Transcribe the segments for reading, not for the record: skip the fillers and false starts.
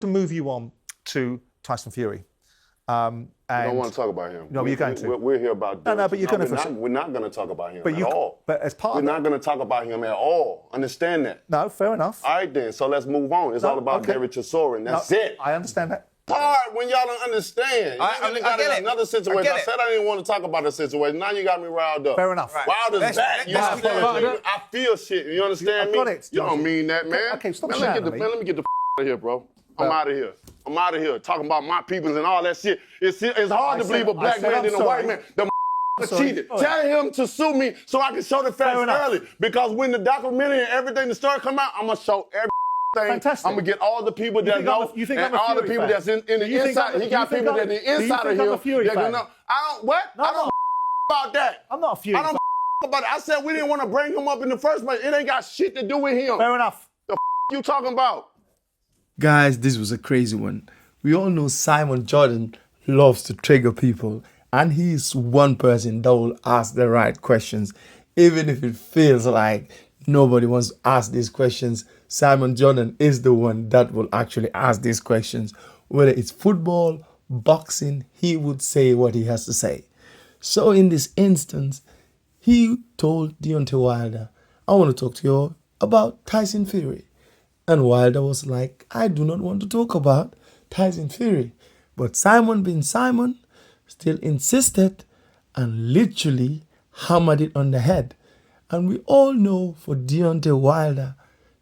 To move you on to Tyson Fury. I don't want to talk about him. No, you're going to. We're here about No, but you're going to. We're not going to talk about him at all. But as part we're not going to talk about him at all. Understand that? No, fair enough. All right, then. So let's move on. It's all about Derek Chisora, and that's it. I understand that. Hard when y'all don't understand. I get it. Another situation. I said I didn't want to talk about the situation. Now you got me riled up. Fair enough. Right. Wilder's back. You understand? I feel shit. You understand me? Got it. You don't mean that, man. Okay, stop man, shouting. let me get the out of here, bro. I'm out of here. I'm out of here. Talking about my peoples and all that shit. It's hard to believe a black man than a white man. The cheated. Tell him to sue me so I can show the facts early. Because when the documentary and everything, the story come out, I'm going to show everything. Fantastic. I'm going to get all the people that know and all the people that's in the inside. He got people that the inside of him. They're going to know. I don't, what? I don't about that. I'm not a Fury fan. I don't about it. I said we didn't want to bring him up in the first place. It ain't got shit to do with him. Fair enough. The you talking about? Guys, this was a crazy one. We all know Simon Jordan loves to trigger people, and he's one person that will ask the right questions. Even if it feels like nobody wants to ask these questions, Simon Jordan is the one that will actually ask these questions. Whether it's football, boxing, he would say what he has to say. So in this instance, he told Deontay Wilder, I want to talk to you about Tyson Fury. And Wilder was like, I do not want to talk about Tyson Fury. But Simon being Simon still insisted and literally hammered it on the head. And we all know for Deontay Wilder,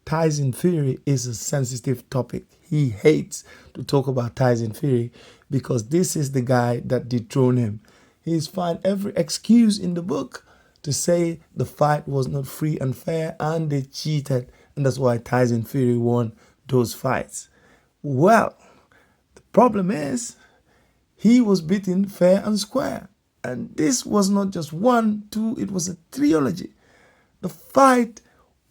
Tyson Fury is a sensitive topic. He hates to talk about Tyson Fury because this is the guy that dethroned him. He's found every excuse in the book to say the fight was not free and fair and they cheated. And that's why Tyson Fury won those fights. Well, the problem is he was beaten fair and square. And this was not just 1, 2, it was a trilogy. The fight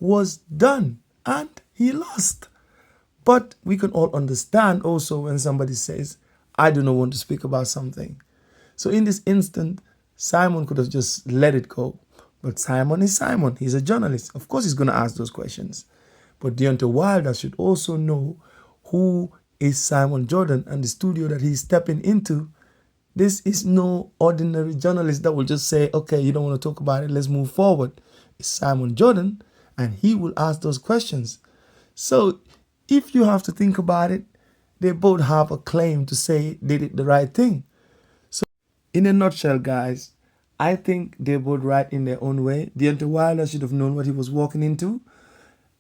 was done and he lost. But we can all understand also when somebody says, I do not want to speak about something. So in this instant, Simon could have just let it go. But Simon is Simon. He's a journalist. Of course he's going to ask those questions. But Deontay Wilder should also know who is Simon Jordan and the studio that he's stepping into. This is no ordinary journalist that will just say, okay, you don't want to talk about it, let's move forward. It's Simon Jordan, and he will ask those questions. So if you have to think about it, they both have a claim to say they did the right thing. So in a nutshell, guys, I think they're both right in their own way. Deontay Wilder should have known what he was walking into.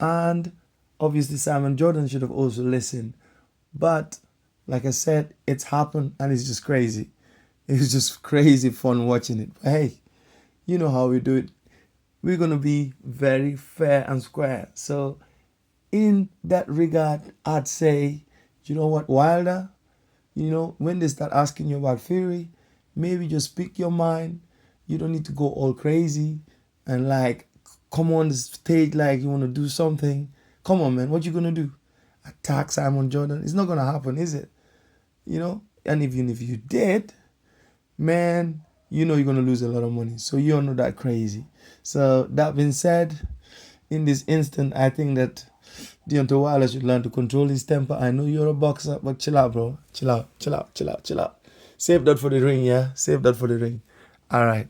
And obviously Simon Jordan should have also listened. But like I said, it's happened and it's just crazy. It's just crazy fun watching it. But hey, you know how we do it. We're going to be very fair and square. So in that regard, I'd say, you know what, Wilder, you know, when they start asking you about Fury, maybe just speak your mind. You don't need to go all crazy and like come on the stage like you want to do something. Come on, man. What you going to do? Attack Simon Jordan? It's not going to happen, is it? You know? And even if you did, man, you know you're going to lose a lot of money. So you're not that crazy. So that being said, in this instant, I think that Deontay Wilder should learn to control his temper. I know you're a boxer, but chill out, bro. Chill out, chill out, chill out, chill out. Save that for the ring, yeah? Save that for the ring. All right.